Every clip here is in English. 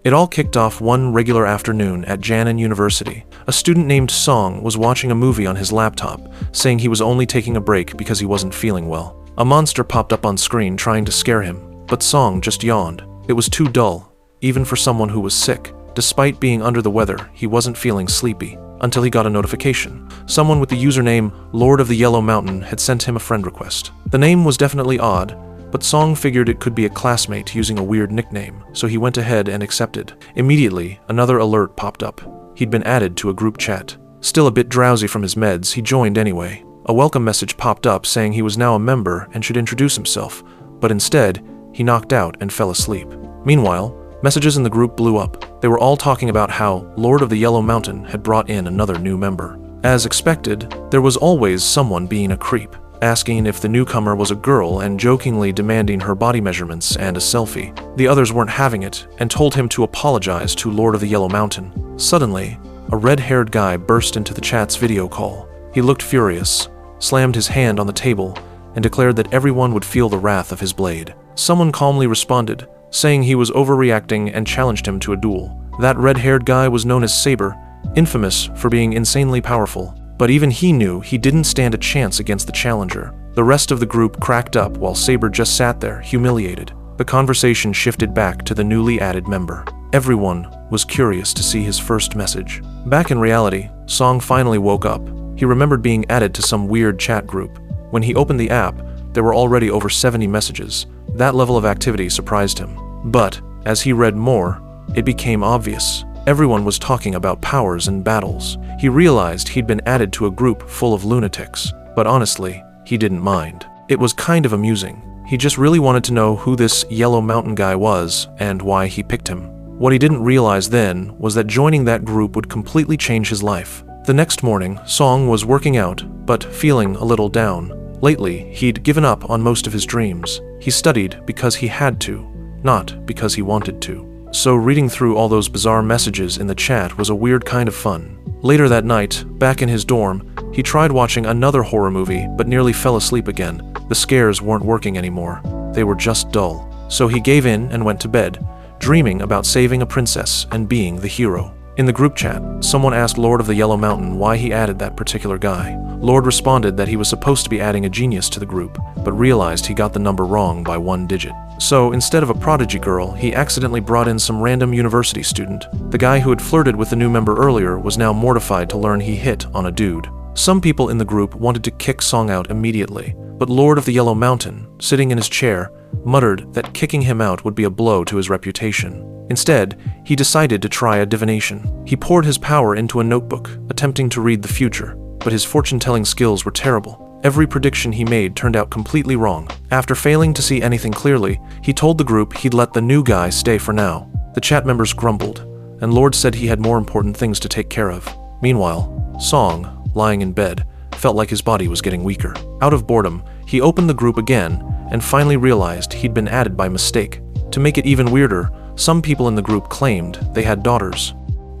It all kicked off one regular afternoon at Janan University. A student named Song was watching a movie on his laptop, saying he was only taking a break because he wasn't feeling well. A monster popped up on screen trying to scare him, but Song just yawned. It was too dull, even for someone who was sick. Despite being under the weather, he wasn't feeling sleepy, until he got a notification. Someone with the username Lord of the Yellow Mountain had sent him a friend request. The name was definitely odd, but Song figured it could be a classmate using a weird nickname, so he went ahead and accepted. Immediately, another alert popped up. He'd been added to a group chat. Still a bit drowsy from his meds, he joined anyway. A welcome message popped up saying he was now a member and should introduce himself, but instead, he knocked out and fell asleep. Meanwhile, messages in the group blew up. They were all talking about how Lord of the Yellow Mountain had brought in another new member. As expected, there was always someone being a creep, asking if the newcomer was a girl and jokingly demanding her body measurements and a selfie. The others weren't having it and told him to apologize to Lord of the Yellow Mountain. Suddenly, a red-haired guy burst into the chat's video call. He looked furious, slammed his hand on the table, and declared that everyone would feel the wrath of his blade. Someone calmly responded, saying he was overreacting and challenged him to a duel. That red-haired guy was known as Saber, infamous for being insanely powerful, but even he knew he didn't stand a chance against the challenger. The rest of the group cracked up while Saber just sat there, humiliated. The conversation shifted back to the newly added member. Everyone was curious to see his first message. Back in reality, Song finally woke up. He remembered being added to some weird chat group. When he opened the app, there were already over 70 messages. That level of activity surprised him. But, as he read more, it became obvious. Everyone was talking about powers and battles. He realized he'd been added to a group full of lunatics. But honestly, he didn't mind. It was kind of amusing. He just really wanted to know who this Yellow Mountain guy was and why he picked him. What he didn't realize then was that joining that group would completely change his life. The next morning, Song was working out, but feeling a little down. Lately, he'd given up on most of his dreams. He studied because he had to, not because he wanted to. So reading through all those bizarre messages in the chat was a weird kind of fun. Later that night, back in his dorm, he tried watching another horror movie but nearly fell asleep again. The scares weren't working anymore. They were just dull. So he gave in and went to bed, dreaming about saving a princess and being the hero. In the group chat, someone asked Lord of the Yellow Mountain why he added that particular guy. Lord responded that he was supposed to be adding a genius to the group, but realized he got the number wrong by 1 digit. So instead of a prodigy girl, he accidentally brought in some random university student. The guy who had flirted with the new member earlier was now mortified to learn he hit on a dude. Some people in the group wanted to kick Song out immediately, but Lord of the Yellow Mountain, sitting in his chair, muttered that kicking him out would be a blow to his reputation. Instead, he decided to try a divination. He poured his power into a notebook, attempting to read the future, but his fortune-telling skills were terrible. Every prediction he made turned out completely wrong. After failing to see anything clearly, he told the group he'd let the new guy stay for now. The chat members grumbled, and Lord said he had more important things to take care of. Meanwhile, Song, lying in bed, felt like his body was getting weaker. Out of boredom, he opened the group again and finally realized he'd been added by mistake. To make it even weirder, some people in the group claimed they had daughters.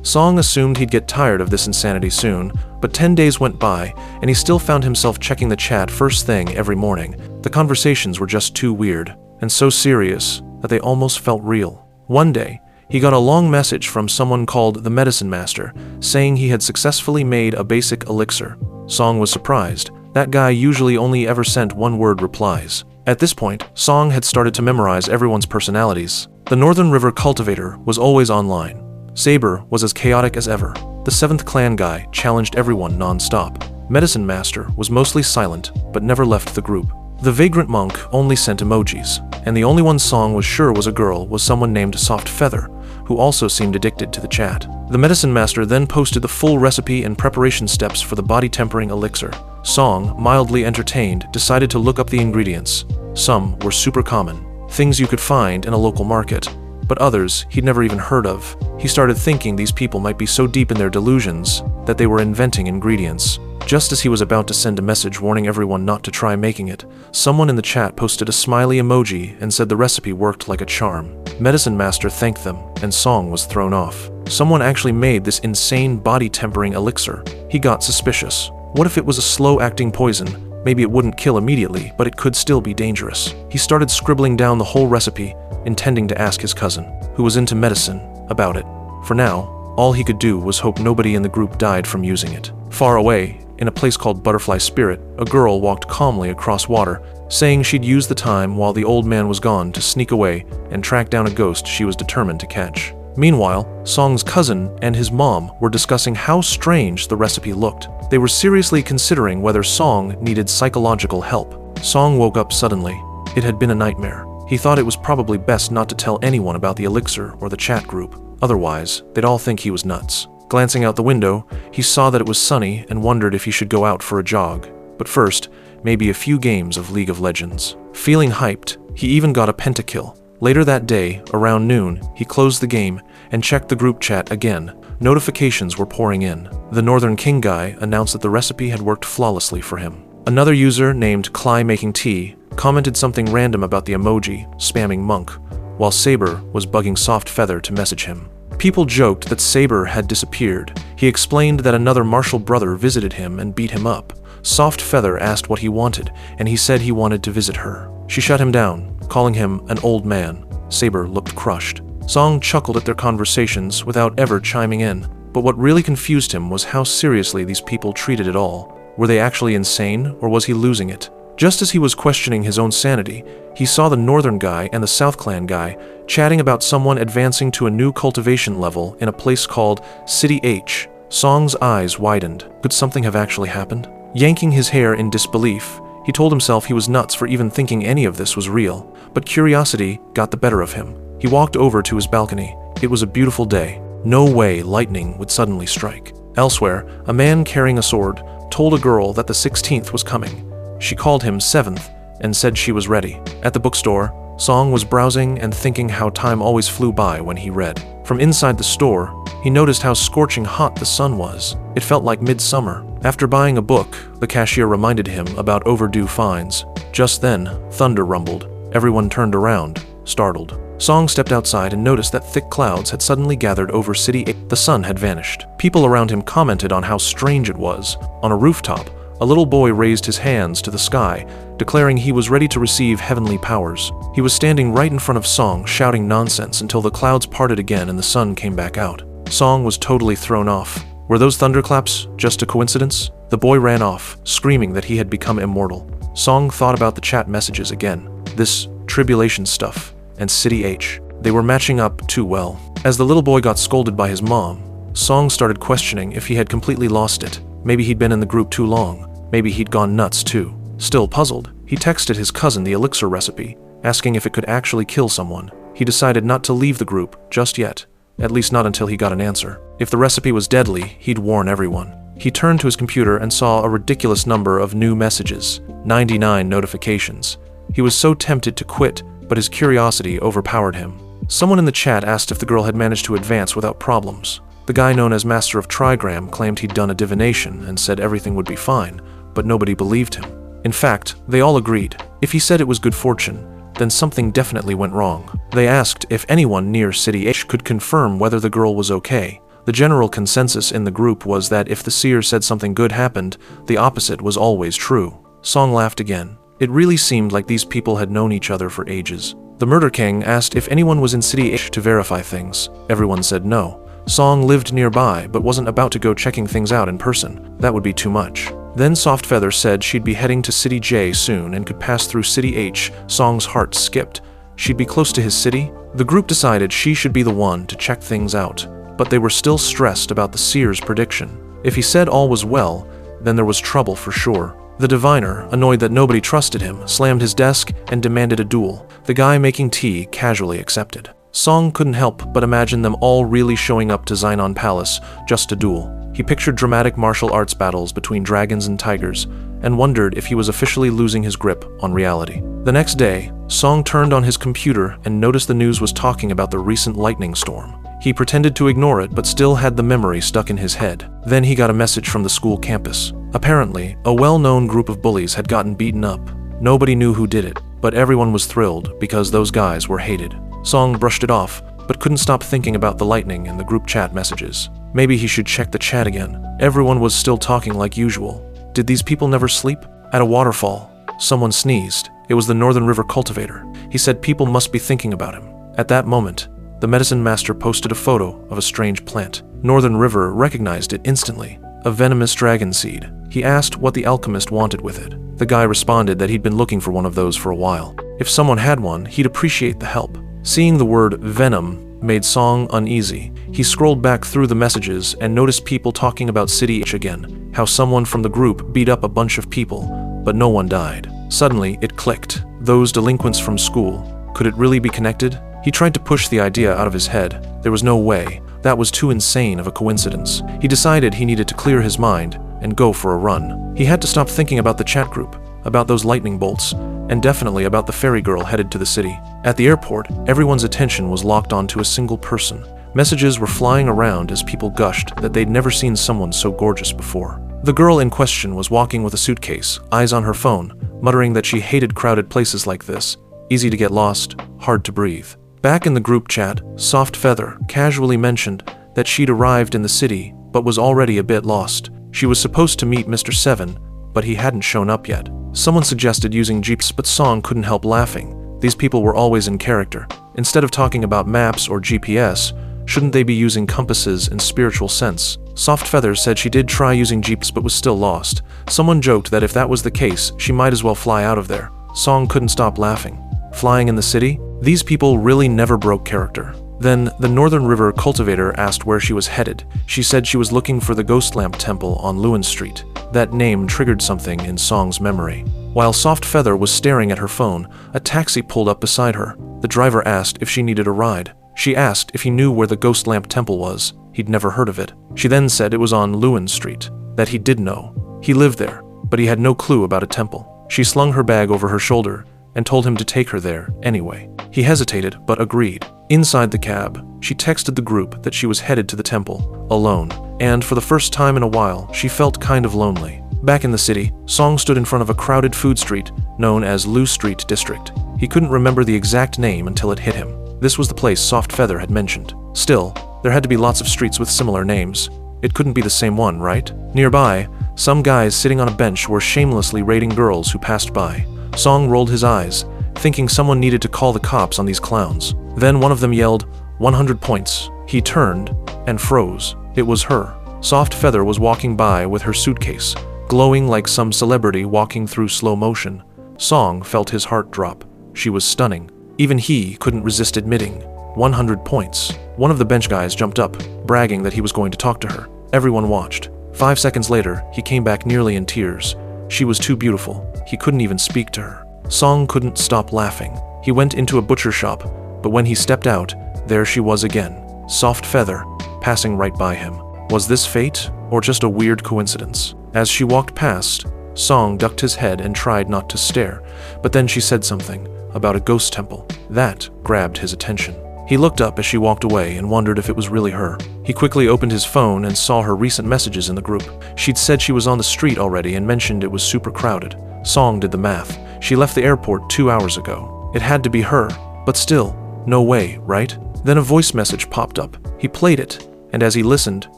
Song assumed he'd get tired of this insanity soon, but 10 days went by, and he still found himself checking the chat first thing every morning. The conversations were just too weird, and so serious that they almost felt real. One day, he got a long message from someone called the Medicine Master, saying he had successfully made a basic elixir. Song was surprised. That guy usually only ever sent one-word replies. At this point, Song had started to memorize everyone's personalities. The Northern River cultivator was always online. Saber was as chaotic as ever. The 7th clan guy challenged everyone non-stop. Medicine Master was mostly silent, but never left the group. The vagrant monk only sent emojis, and the only one Song was sure was a girl was someone named Soft Feather, who also seemed addicted to the chat. The Medicine Master then posted the full recipe and preparation steps for the body-tempering elixir. Song, mildly entertained, decided to look up the ingredients. Some were super common, things you could find in a local market, but others he'd never even heard of. He started thinking these people might be so deep in their delusions that they were inventing ingredients. Just as he was about to send a message warning everyone not to try making it, someone in the chat posted a smiley emoji and said the recipe worked like a charm. Medicine Master thanked them, and Song was thrown off. Someone actually made this insane body-tempering elixir. He got suspicious. What if it was a slow-acting poison? Maybe it wouldn't kill immediately, but it could still be dangerous. He started scribbling down the whole recipe, intending to ask his cousin, who was into medicine, about it. For now, all he could do was hope nobody in the group died from using it. Far away, in a place called Butterfly Spirit, a girl walked calmly across water, saying she'd use the time while the old man was gone to sneak away and track down a ghost she was determined to catch. Meanwhile, Song's cousin and his mom were discussing how strange the recipe looked. They were seriously considering whether Song needed psychological help. Song woke up suddenly. It had been a nightmare. He thought it was probably best not to tell anyone about the elixir or the chat group. Otherwise, they'd all think he was nuts. Glancing out the window, he saw that it was sunny and wondered if he should go out for a jog. But first, maybe a few games of League of Legends. Feeling hyped, he even got a pentakill. Later that day, around noon, he closed the game and checked the group chat again. Notifications were pouring in. The Northern King guy announced that the recipe had worked flawlessly for him. Another user named Cly Making Tea commented something random about the emoji, spamming monk, while Saber was bugging Soft Feather to message him. People joked that Saber had disappeared. He explained that another martial brother visited him and beat him up. Soft Feather asked what he wanted, and he said he wanted to visit her. She shut him down, calling him an old man. Saber looked crushed. Song chuckled at their conversations without ever chiming in, but what really confused him was how seriously these people treated it all. Were they actually insane, or was he losing it? Just as he was questioning his own sanity, he saw the Northern guy and the South Clan guy chatting about someone advancing to a new cultivation level in a place called City H. Song's eyes widened. Could something have actually happened? Yanking his hair in disbelief, he told himself he was nuts for even thinking any of this was real, but curiosity got the better of him. He walked over to his balcony. It was a beautiful day. No way lightning would suddenly strike. Elsewhere, a man carrying a sword told a girl that the 16th was coming. She called him 7th and said she was ready. At the bookstore, Song was browsing and thinking how time always flew by when he read. From inside the store, he noticed how scorching hot the sun was. It felt like midsummer. After buying a book, the cashier reminded him about overdue fines. Just then, thunder rumbled. Everyone turned around, startled. Song stepped outside and noticed that thick clouds had suddenly gathered over City 8. The sun had vanished. People around him commented on how strange it was. On a rooftop, a little boy raised his hands to the sky, declaring he was ready to receive heavenly powers. He was standing right in front of Song, shouting nonsense until the clouds parted again and the sun came back out. Song was totally thrown off. Were those thunderclaps just a coincidence? The boy ran off, screaming that he had become immortal. Song thought about the chat messages again. This tribulation stuff and City H. They were matching up too well. As the little boy got scolded by his mom, Song started questioning if he had completely lost it. Maybe he'd been in the group too long. Maybe he'd gone nuts too. Still puzzled, he texted his cousin the elixir recipe, asking if it could actually kill someone. He decided not to leave the group just yet, at least not until he got an answer. If the recipe was deadly, he'd warn everyone. He turned to his computer and saw a ridiculous number of new messages, 99 notifications. He was so tempted to quit, but his curiosity overpowered him. Someone in the chat asked if the girl had managed to advance without problems. The guy known as Master of Trigram claimed he'd done a divination and said everything would be fine, but nobody believed him. In fact, they all agreed. If he said it was good fortune, then something definitely went wrong. They asked if anyone near City H could confirm whether the girl was okay. The general consensus in the group was that if the seer said something good happened, the opposite was always true. Song laughed again. It really seemed like these people had known each other for ages. The Murder King asked if anyone was in City H to verify things. Everyone said no. Song lived nearby, but wasn't about to go checking things out in person. That would be too much. Then Soft Feather said she'd be heading to City J soon and could pass through City H. Song's heart skipped. She'd be close to his city? The group decided she should be the one to check things out, but they were still stressed about the seer's prediction. If he said all was well, then there was trouble for sure. The diviner, annoyed that nobody trusted him, slammed his desk and demanded a duel. The guy making tea casually accepted. Song couldn't help but imagine them all really showing up to Xainan Palace just to duel. He pictured dramatic martial arts battles between dragons and tigers, and wondered if he was officially losing his grip on reality. The next day, Song turned on his computer and noticed the news was talking about the recent lightning storm. He pretended to ignore it, but still had the memory stuck in his head. Then he got a message from the school campus. Apparently, a well-known group of bullies had gotten beaten up. Nobody knew who did it, but everyone was thrilled because those guys were hated. Song brushed it off, but couldn't stop thinking about the lightning and the group chat messages. Maybe he should check the chat again. Everyone was still talking like usual. Did these people never sleep? At a waterfall, someone sneezed. It was the Northern River cultivator. He said people must be thinking about him. At that moment, The medicine master posted a photo of a strange plant. Northern River recognized it instantly. A venomous dragon seed. He asked what the alchemist wanted with it. The guy responded that he'd been looking for one of those for a while. If someone had one, he'd appreciate the help. Seeing the word venom made Song uneasy. He scrolled back through the messages and noticed people talking about City H again, how someone from the group beat up a bunch of people, but no one died. Suddenly, it clicked. Those delinquents from school. Could it really be connected? He tried to push the idea out of his head. There was no way. That was too insane of a coincidence. He decided he needed to clear his mind and go for a run. He had to stop thinking about the chat group, about those lightning bolts, and definitely about the ferry girl headed to the city. At the airport, everyone's attention was locked onto a single person. Messages were flying around as people gushed that they'd never seen someone so gorgeous before. The girl in question was walking with a suitcase, eyes on her phone, muttering that she hated crowded places like this. Easy to get lost, hard to breathe. Back in the group chat, Soft Feather casually mentioned that she'd arrived in the city but was already a bit lost. She was supposed to meet Mr. Seven, but he hadn't shown up yet. Someone suggested using jeeps, but Song couldn't help laughing. These people were always in character. Instead of talking about maps or GPS, shouldn't they be using compasses in spiritual sense? Soft Feather said she did try using jeeps but was still lost. Someone joked that if that was the case, she might as well fly out of there. Song couldn't stop laughing. Flying in the city? These people really never broke character. Then, the Northern River cultivator asked where she was headed. She said she was looking for the Ghost Lamp Temple on Lewin Street. That name triggered something in Song's memory. While Soft Feather was staring at her phone, a taxi pulled up beside her. The driver asked if she needed a ride. She asked if he knew where the Ghost Lamp Temple was. He'd never heard of it. She then said it was on Lewin Street, that he did know. He lived there, but he had no clue about a temple. She slung her bag over her shoulder and told him to take her there anyway. He hesitated, but agreed. Inside the cab, she texted the group that she was headed to the temple, alone, and for the first time in a while, she felt kind of lonely. Back in the city, Song stood in front of a crowded food street known as Lu Street District. He couldn't remember the exact name until it hit him. This was the place Soft Feather had mentioned. Still, there had to be lots of streets with similar names. It couldn't be the same one, right? Nearby, some guys sitting on a bench were shamelessly raiding girls who passed by. Song rolled his eyes, thinking someone needed to call the cops on these clowns. Then one of them yelled, 100 points. He turned and froze. It was her. Soft Feather was walking by with her suitcase, glowing like some celebrity walking through slow motion. Song felt his heart drop. She was stunning. Even he couldn't resist admitting. 100 points. One of the bench guys jumped up, bragging that he was going to talk to her. Everyone watched. 5 seconds later, he came back nearly in tears. She was too beautiful. He couldn't even speak to her. Song couldn't stop laughing. He went into a butcher shop, but when he stepped out, there she was again. Soft Feather, passing right by him. Was this fate, or just a weird coincidence? As she walked past, Song ducked his head and tried not to stare, but then she said something about a ghost temple. That grabbed his attention. He looked up as she walked away and wondered if it was really her. He quickly opened his phone and saw her recent messages in the group. She'd said she was on the street already and mentioned it was super crowded. Song did the math. She left the airport 2 hours ago. It had to be her, but still, no way, right? Then a voice message popped up. He played it, and as he listened,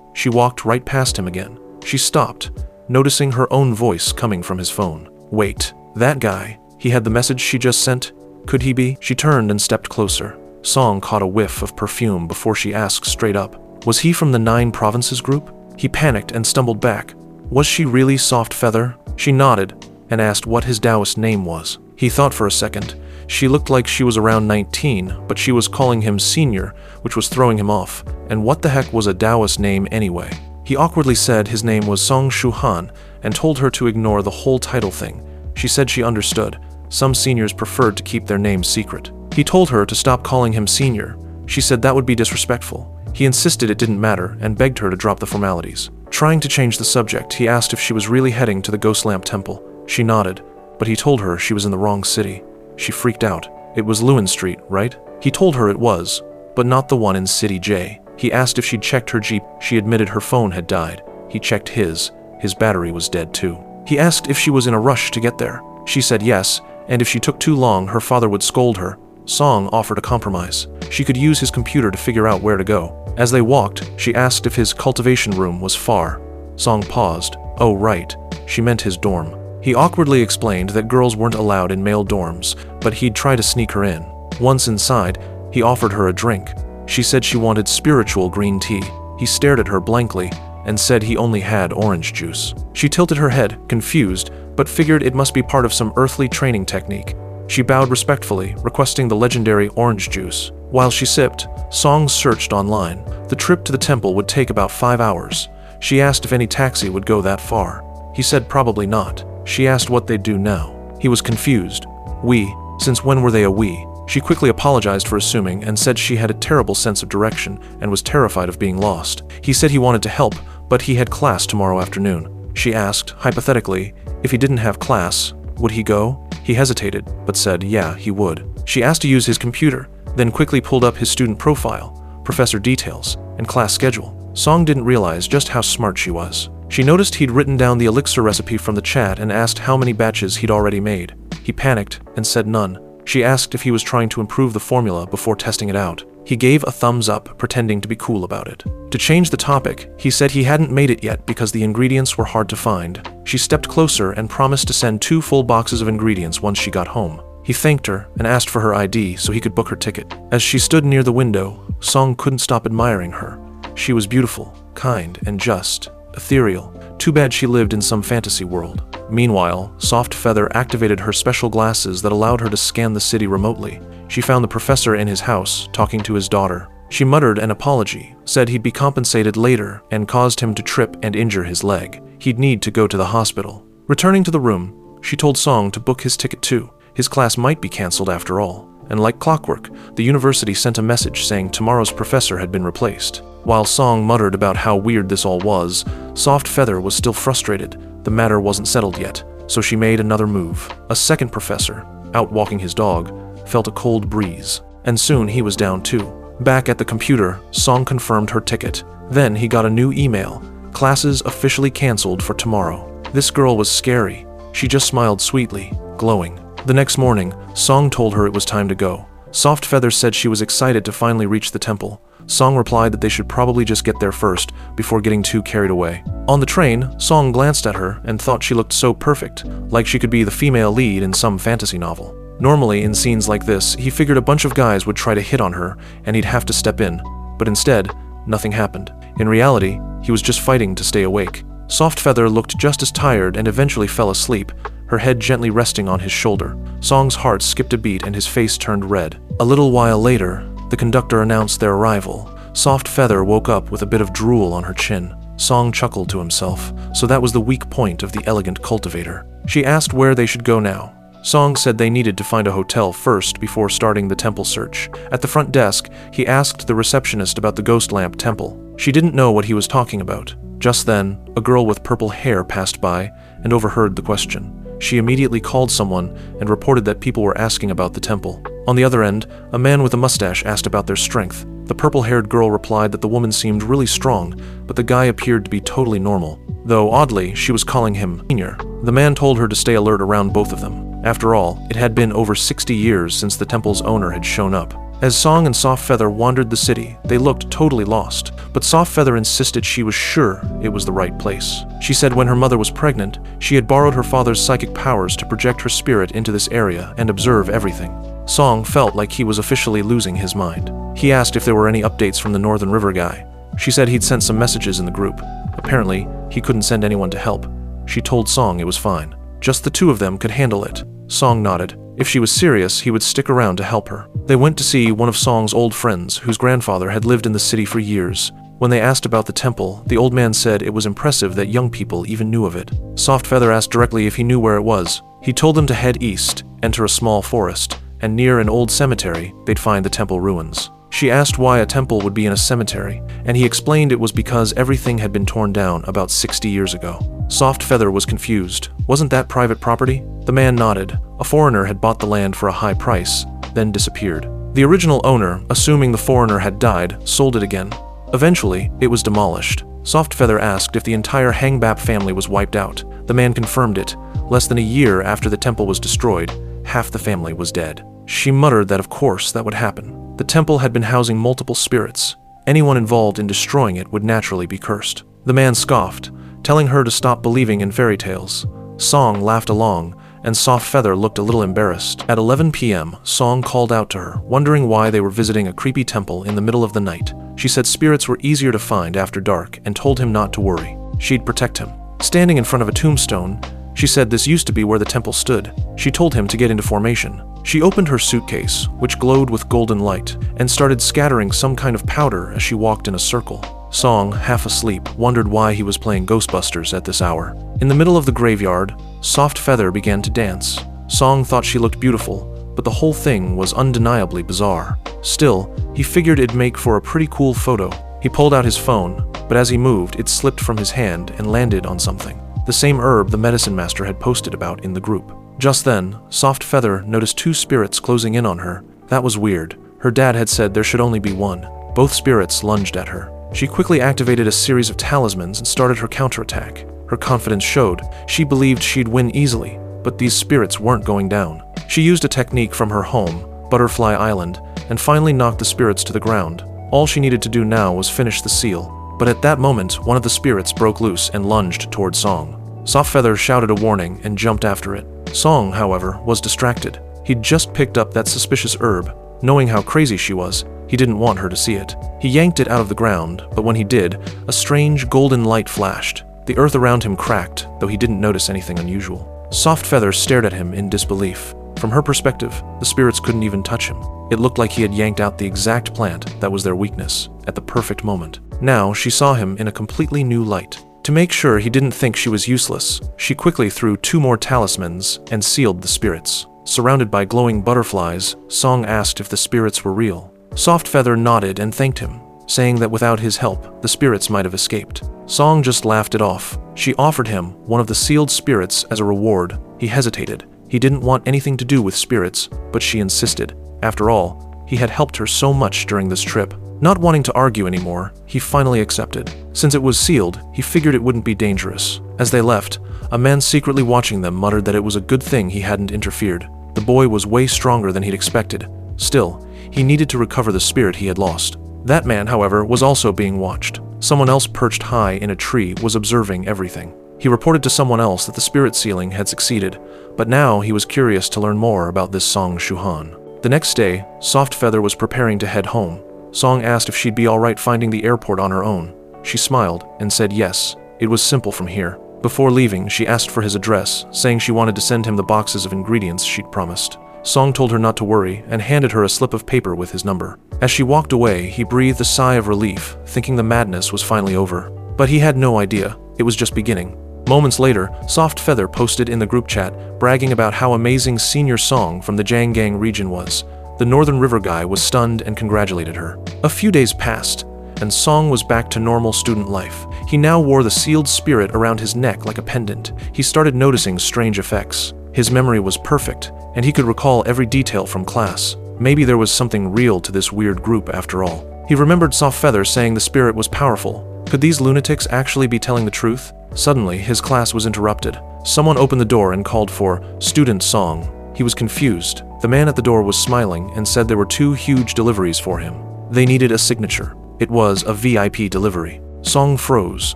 she walked right past him again. She stopped, noticing her own voice coming from his phone. Wait, that guy, he had the message she just sent? Could he be? She turned and stepped closer. Song caught a whiff of perfume before she asked straight up, was he from the 9 Provinces group? He panicked and stumbled back. Was she really Soft Feather? She nodded and asked what his Taoist name was. He thought for a second. She looked like she was around 19, but she was calling him senior, which was throwing him off. And what the heck was a Taoist name anyway? He awkwardly said his name was Song Shuhan and told her to ignore the whole title thing. She said she understood. Some seniors preferred to keep their names secret. He told her to stop calling him senior. She said that would be disrespectful. He insisted it didn't matter and begged her to drop the formalities. Trying to change the subject, he asked if she was really heading to the Ghost Lamp Temple. She nodded, but he told her she was in the wrong city. She freaked out. It was Lewin Street, right? He told her it was, but not the one in City J. He asked if she'd checked her Jeep. She admitted her phone had died. He checked his. His battery was dead too. He asked if she was in a rush to get there. She said yes, and if she took too long, her father would scold her. Song offered a compromise. She could use his computer to figure out where to go. As they walked, she asked if his cultivation room was far. Song paused. Oh right, she meant his dorm. He awkwardly explained that girls weren't allowed in male dorms, but he'd try to sneak her in. Once inside, he offered her a drink. She said she wanted spiritual green tea. He stared at her blankly and said he only had orange juice. She tilted her head, confused, but figured it must be part of some earthly training technique. She bowed respectfully, requesting the legendary orange juice. While she sipped, Song searched online. The trip to the temple would take about 5 hours. She asked if any taxi would go that far. He said probably not. She asked what they'd do now. He was confused. We? Since when were they a we? She quickly apologized for assuming and said she had a terrible sense of direction and was terrified of being lost. He said he wanted to help, but he had class tomorrow afternoon. She asked, hypothetically, if he didn't have class, would he go? He hesitated, but said yeah, he would. She asked to use his computer, then quickly pulled up his student profile, professor details, and class schedule. Song didn't realize just how smart she was. She noticed he'd written down the elixir recipe from the chat and asked how many batches he'd already made. He panicked and said none. She asked if he was trying to improve the formula before testing it out. He gave a thumbs up, pretending to be cool about it. To change the topic, he said he hadn't made it yet because the ingredients were hard to find. She stepped closer and promised to send 2 full boxes of ingredients once she got home. He thanked her and asked for her ID so he could book her ticket. As she stood near the window, Song couldn't stop admiring her. She was beautiful, kind, and just. Ethereal. Too bad she lived in some fantasy world. Meanwhile, Soft Feather activated her special glasses that allowed her to scan the city remotely. She found the professor in his house, talking to his daughter. She muttered an apology, said he'd be compensated later, and caused him to trip and injure his leg. He'd need to go to the hospital. Returning to the room, she told Song to book his ticket too. His class might be cancelled after all. And like clockwork, the university sent a message saying tomorrow's professor had been replaced. While Song muttered about how weird this all was, Soft Feather was still frustrated. The matter wasn't settled yet, so she made another move. A second professor, out walking his dog, felt a cold breeze, and soon he was down too. Back at the computer, Song confirmed her ticket. Then he got a new email. Classes officially cancelled for tomorrow. This girl was scary. She just smiled sweetly, glowing. The next morning, Song told her it was time to go. Soft Feather said she was excited to finally reach the temple. Song replied that they should probably just get there first, before getting too carried away. On the train, Song glanced at her and thought she looked so perfect, like she could be the female lead in some fantasy novel. Normally, in scenes like this, he figured a bunch of guys would try to hit on her, and he'd have to step in. But instead, nothing happened. In reality, he was just fighting to stay awake. Soft Feather looked just as tired and eventually fell asleep, her head gently resting on his shoulder. Song's heart skipped a beat and his face turned red. A little while later, the conductor announced their arrival. Soft Feather woke up with a bit of drool on her chin. Song chuckled to himself, so that was the weak point of the elegant cultivator. She asked where they should go now. Song said they needed to find a hotel first before starting the temple search. At the front desk, he asked the receptionist about the ghost lamp temple. She didn't know what he was talking about. Just then, a girl with purple hair passed by and overheard the question. She immediately called someone and reported that people were asking about the temple. On the other end, a man with a mustache asked about their strength. The purple-haired girl replied that the woman seemed really strong, but the guy appeared to be totally normal. Though oddly, she was calling him senior. The man told her to stay alert around both of them. After all, it had been over 60 years since the temple's owner had shown up. As Song and Soft Feather wandered the city, they looked totally lost, but Soft Feather insisted she was sure it was the right place. She said when her mother was pregnant, she had borrowed her father's psychic powers to project her spirit into this area and observe everything. Song felt like he was officially losing his mind. He asked if there were any updates from the Northern River guy. She said he'd sent some messages in the group. Apparently, he couldn't send anyone to help. She told Song it was fine. Just the two of them could handle it. Song nodded. If she was serious, he would stick around to help her. They went to see one of Song's old friends, whose grandfather had lived in the city for years. When they asked about the temple, the old man said it was impressive that young people even knew of it. Soft Feather asked directly if he knew where it was. He told them to head east, enter a small forest, and near an old cemetery, they'd find the temple ruins. She asked why a temple would be in a cemetery, and he explained it was because everything had been torn down about 60 years ago. Soft Feather was confused. Wasn't that private property? The man nodded. A foreigner had bought the land for a high price, then disappeared. The original owner, assuming the foreigner had died, sold it again. Eventually, it was demolished. Soft Feather asked if the entire Hangbap family was wiped out. The man confirmed it. Less than a year after the temple was destroyed, half the family was dead. She muttered that of course that would happen. The temple had been housing multiple spirits. Anyone involved in destroying it would naturally be cursed. The man scoffed, telling her to stop believing in fairy tales. Song laughed along, and Soft Feather looked a little embarrassed. At 11 p.m., Song called out to her, wondering why they were visiting a creepy temple in the middle of the night. She said spirits were easier to find after dark and told him not to worry. She'd protect him. Standing in front of a tombstone, she said this used to be where the temple stood. She told him to get into formation. She opened her suitcase, which glowed with golden light, and started scattering some kind of powder as she walked in a circle. Song, half asleep, wondered why he was playing Ghostbusters at this hour. In the middle of the graveyard, Soft Feather began to dance. Song thought she looked beautiful, but the whole thing was undeniably bizarre. Still, he figured it'd make for a pretty cool photo. He pulled out his phone, but as he moved, it slipped from his hand and landed on something. The same herb the medicine master had posted about in the group. Just then, Soft Feather noticed two spirits closing in on her. That was weird. Her dad had said there should only be one. Both spirits lunged at her. She quickly activated a series of talismans and started her counterattack. Her confidence showed. She believed she'd win easily, but these spirits weren't going down. She used a technique from her home, Butterfly Island, and finally knocked the spirits to the ground. All she needed to do now was finish the seal. But at that moment, one of the spirits broke loose and lunged toward Song. Soft Feather shouted a warning and jumped after it. Song, however, was distracted. He'd just picked up that suspicious herb. Knowing how crazy she was, he didn't want her to see it. He yanked it out of the ground, but when he did, a strange golden light flashed. The earth around him cracked, though he didn't notice anything unusual. Soft Feather stared at him in disbelief. From her perspective, the spirits couldn't even touch him. It looked like he had yanked out the exact plant that was their weakness, at the perfect moment. Now she saw him in a completely new light. To make sure he didn't think she was useless, she quickly threw 2 more talismans and sealed the spirits. Surrounded by glowing butterflies, Song asked if the spirits were real. Soft Feather nodded and thanked him, saying that without his help, the spirits might have escaped. Song just laughed it off. She offered him one of the sealed spirits as a reward. He hesitated. He didn't want anything to do with spirits, but she insisted. After all, he had helped her so much during this trip. Not wanting to argue anymore, he finally accepted. Since it was sealed, he figured it wouldn't be dangerous. As they left, a man secretly watching them muttered that it was a good thing he hadn't interfered. The boy was way stronger than he'd expected. Still, he needed to recover the spirit he had lost. That man, however, was also being watched. Someone else perched high in a tree was observing everything. He reported to someone else that the spirit sealing had succeeded, but now he was curious to learn more about this Song Shuhan. The next day, Soft Feather was preparing to head home. Song asked if she'd be alright finding the airport on her own. She smiled and said yes, it was simple from here. Before leaving, she asked for his address, saying she wanted to send him the boxes of ingredients she'd promised. Song told her not to worry and handed her a slip of paper with his number. As she walked away, he breathed a sigh of relief, thinking the madness was finally over. But he had no idea, it was just beginning. Moments later, Soft Feather posted in the group chat, bragging about how amazing Senior Song from the Jianggang region was. The Northern River guy was stunned and congratulated her. A few days passed, and Song was back to normal student life. He now wore the sealed spirit around his neck like a pendant. He started noticing strange effects. His memory was perfect, and he could recall every detail from class. Maybe there was something real to this weird group after all. He remembered Soft Feather saying the spirit was powerful. Could these lunatics actually be telling the truth? Suddenly, his class was interrupted. Someone opened the door and called for Student Song. He was confused. The man at the door was smiling and said there were 2 huge deliveries for him. They needed a signature. It was a VIP delivery. Song froze.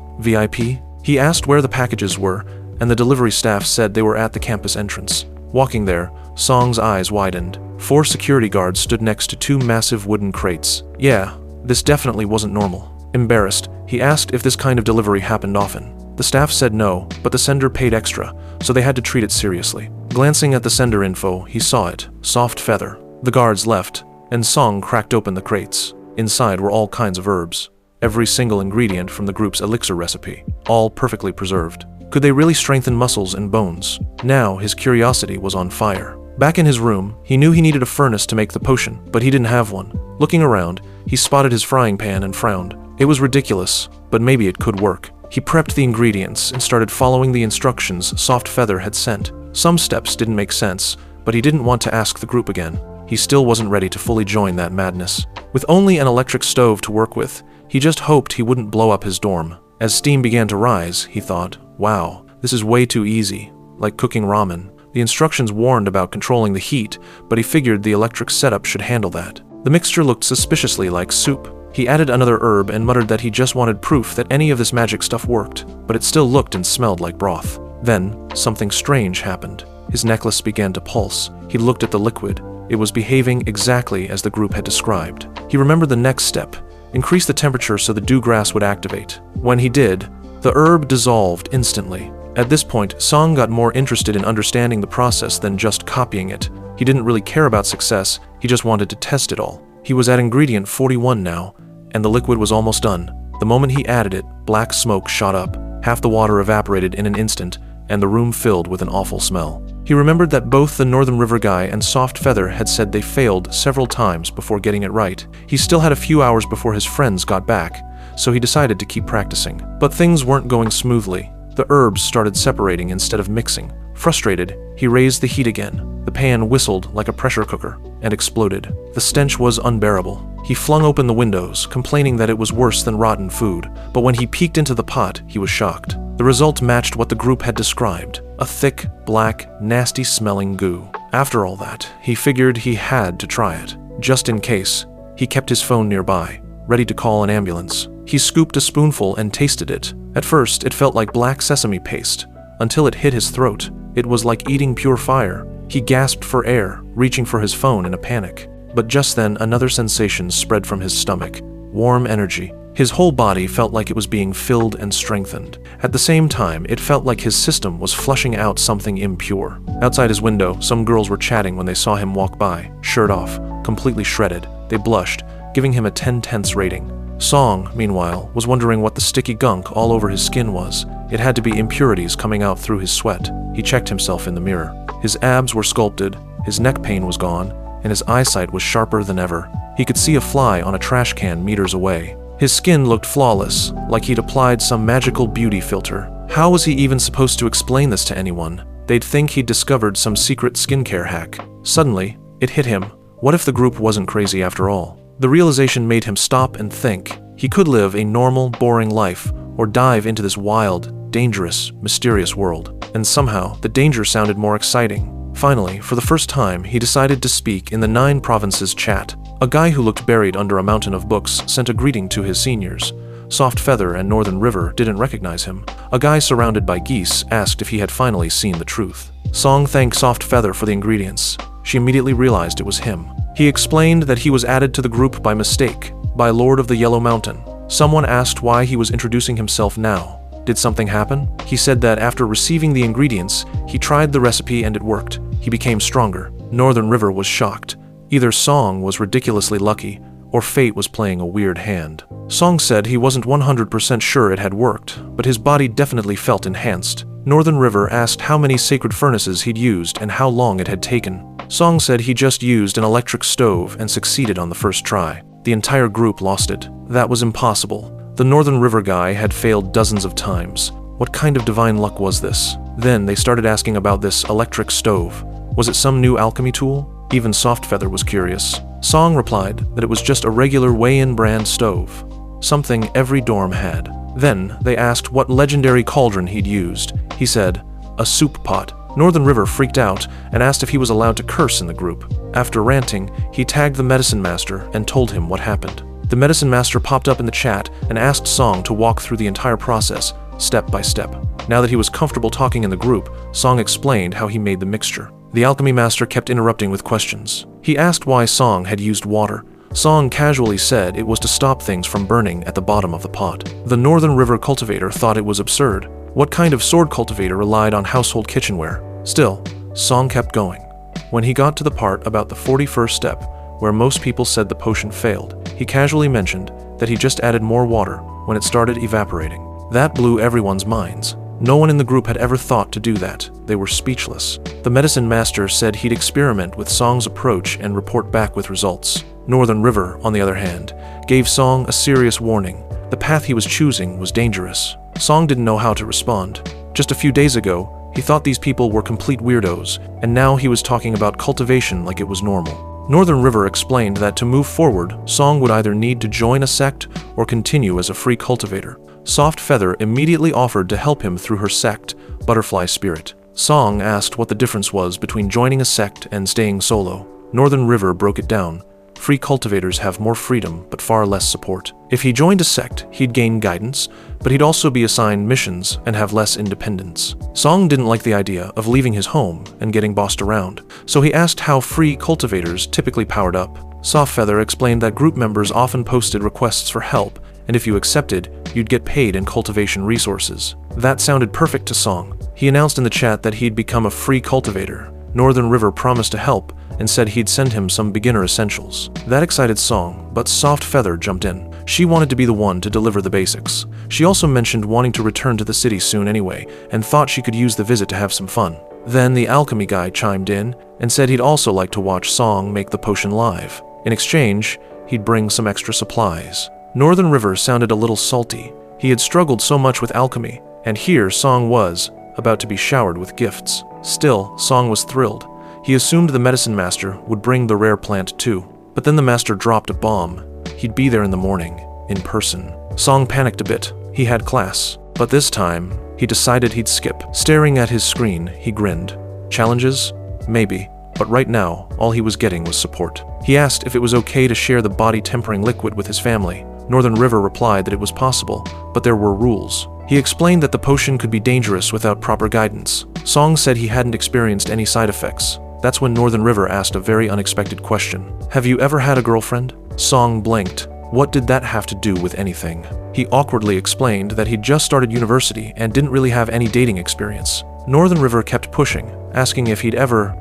VIP? He asked where the packages were, and the delivery staff said they were at the campus entrance. Walking there, Song's eyes widened. 4 security guards stood next to 2 massive wooden crates. Yeah, this definitely wasn't normal. Embarrassed, he asked if this kind of delivery happened often. The staff said no, but the sender paid extra, so they had to treat it seriously. Glancing at the sender info, he saw it, Soft Feather. The guards left, and Song cracked open the crates. Inside were all kinds of herbs. Every single ingredient from the group's elixir recipe, all perfectly preserved. Could they really strengthen muscles and bones? Now his curiosity was on fire. Back in his room, he knew he needed a furnace to make the potion, but he didn't have one. Looking around, he spotted his frying pan and frowned. It was ridiculous, but maybe it could work. He prepped the ingredients and started following the instructions Soft Feather had sent. Some steps didn't make sense, but he didn't want to ask the group again. He still wasn't ready to fully join that madness. With only an electric stove to work with, he just hoped he wouldn't blow up his dorm. As steam began to rise, he thought, wow, this is way too easy, like cooking ramen. The instructions warned about controlling the heat, but he figured the electric setup should handle that. The mixture looked suspiciously like soup. He added another herb and muttered that he just wanted proof that any of this magic stuff worked, but it still looked and smelled like broth. Then, something strange happened. His necklace began to pulse. He looked at the liquid. It was behaving exactly as the group had described. He remembered the next step: increase the temperature so the dew grass would activate. When he did, the herb dissolved instantly. At this point, Song got more interested in understanding the process than just copying it. He didn't really care about success, he just wanted to test it all. He was at ingredient 41 now, and the liquid was almost done. The moment he added it, black smoke shot up. Half the water evaporated in an instant, and the room filled with an awful smell. He remembered that both the Northern River guy and Soft Feather had said they failed several times before getting it right. He still had a few hours before his friends got back, so he decided to keep practicing. But things weren't going smoothly. The herbs started separating instead of mixing. Frustrated, he raised the heat again. The pan whistled like a pressure cooker and exploded. The stench was unbearable. He flung open the windows, complaining that it was worse than rotten food, but when he peeked into the pot, he was shocked. The result matched what the group had described: a thick, black, nasty-smelling goo. After all that, he figured he had to try it. Just in case, he kept his phone nearby, ready to call an ambulance. He scooped a spoonful and tasted it. At first, it felt like black sesame paste, until it hit his throat. It was like eating pure fire. He gasped for air, reaching for his phone in a panic. But just then, another sensation spread from his stomach: warm energy. His whole body felt like it was being filled and strengthened. At the same time, it felt like his system was flushing out something impure. Outside his window, some girls were chatting when they saw him walk by, shirt off, completely shredded. They blushed, giving him a 10/10 rating. Song, meanwhile, was wondering what the sticky gunk all over his skin was. It had to be impurities coming out through his sweat. He checked himself in the mirror. His abs were sculpted, his neck pain was gone, and his eyesight was sharper than ever. He could see a fly on a trash can meters away. His skin looked flawless, like he'd applied some magical beauty filter. How was he even supposed to explain this to anyone? They'd think he'd discovered some secret skincare hack. Suddenly, it hit him. What if the group wasn't crazy after all? The realization made him stop and think. He could live a normal, boring life, or dive into this wild, dangerous, mysterious world. And somehow, the danger sounded more exciting. Finally, for the first time, he decided to speak in the 9 Provinces chat. A guy who looked buried under a mountain of books sent a greeting to his seniors. Soft Feather and Northern River didn't recognize him. A guy surrounded by geese asked if he had finally seen the truth. Song thanked Soft Feather for the ingredients. She immediately realized it was him. He explained that he was added to the group by mistake, by Lord of the Yellow Mountain. Someone asked why he was introducing himself now. Did something happen? He said that after receiving the ingredients, he tried the recipe and it worked. He became stronger. Northern River was shocked. Either Song was ridiculously lucky, or fate was playing a weird hand. Song said he wasn't 100% sure it had worked, but his body definitely felt enhanced. Northern River asked how many sacred furnaces he'd used and how long it had taken. Song said he just used an electric stove and succeeded on the first try. The entire group lost it. That was impossible. The Northern River guy had failed dozens of times. What kind of divine luck was this? Then they started asking about this electric stove. Was it some new alchemy tool? Even Soft Feather was curious. Song replied that it was just a regular weigh-in brand stove, something every dorm had. Then they asked what legendary cauldron he'd used. He said, a soup pot. Northern River freaked out and asked if he was allowed to curse in the group. After ranting, he tagged the medicine master and told him what happened. The medicine master popped up in the chat and asked Song to walk through the entire process, step by step. Now that he was comfortable talking in the group, Song explained how he made the mixture. The alchemy master kept interrupting with questions. He asked why Song had used water. Song casually said it was to stop things from burning at the bottom of the pot. The Northern River cultivator thought it was absurd. What kind of sword cultivator relied on household kitchenware? Still, Song kept going. When he got to the part about the 41st step, where most people said the potion failed, he casually mentioned that he just added more water when it started evaporating. That blew everyone's minds. No one in the group had ever thought to do that. They were speechless. The medicine master said he'd experiment with Song's approach and report back with results. Northern River, on the other hand, gave Song a serious warning. The path he was choosing was dangerous. Song didn't know how to respond. Just a few days ago, he thought these people were complete weirdos, and now he was talking about cultivation like it was normal. Northern River explained that to move forward, Song would either need to join a sect or continue as a free cultivator. Soft Feather immediately offered to help him through her sect, Butterfly Spirit. Song asked what the difference was between joining a sect and staying solo. Northern River broke it down. Free cultivators have more freedom, but far less support. If he joined a sect, he'd gain guidance, but he'd also be assigned missions and have less independence. Song didn't like the idea of leaving his home and getting bossed around, so he asked how free cultivators typically powered up. Softfeather explained that group members often posted requests for help, and if you accepted, you'd get paid in cultivation resources. That sounded perfect to Song. He announced in the chat that he'd become a free cultivator. Northern River promised to help and said he'd send him some beginner essentials. That excited Song, but Softfeather jumped in. She wanted to be the one to deliver the basics. She also mentioned wanting to return to the city soon anyway, and thought she could use the visit to have some fun. Then the alchemy guy chimed in and said he'd also like to watch Song make the potion live. In exchange, he'd bring some extra supplies. Northern River sounded a little salty. He had struggled so much with alchemy, and here Song was, about to be showered with gifts. Still, Song was thrilled. He assumed the medicine master would bring the rare plant too. But then the master dropped a bomb. He'd be there in the morning, in person. Song panicked a bit. He had class. But this time, he decided he'd skip. Staring at his screen, he grinned. Challenges? Maybe. But right now, all he was getting was support. He asked if it was okay to share the body-tempering liquid with his family. Northern River replied that it was possible, but there were rules. He explained that the potion could be dangerous without proper guidance. Song said he hadn't experienced any side effects. That's when Northern River asked a very unexpected question. Have you ever had a girlfriend? Song blinked. What did that have to do with anything? He awkwardly explained that he'd just started university and didn't really have any dating experience. Northern River kept pushing, asking if he'd ever,